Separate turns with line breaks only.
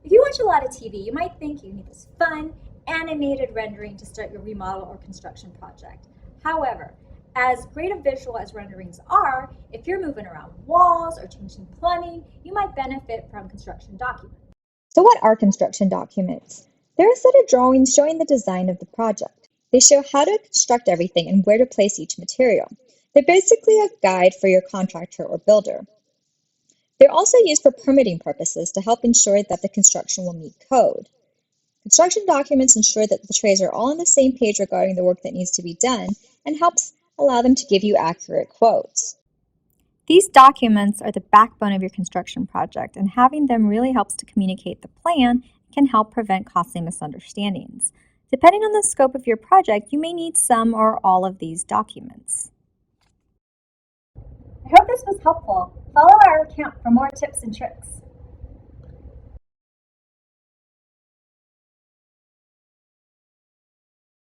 If you watch a lot of TV, you might think you need this fun, animated rendering to start your remodel or construction project. However, as great a visual as renderings are, if you're moving around walls or changing plumbing, you might benefit from construction documents.
So what are construction documents? They're a set of drawings showing the design of the project. They show how to construct everything and where to place each material. They're basically a guide for your contractor or builder. They're also used for permitting purposes to help ensure that the construction will meet code. Construction documents ensure that the trades are all on the same page regarding the work that needs to be done and helps allow them to give you accurate quotes.
These documents are the backbone of your construction project, and having them really helps to communicate the plan and can help prevent costly misunderstandings. Depending on the scope of your project, you may need some or all of these documents.
I hope this was helpful. Follow our account for more tips and tricks.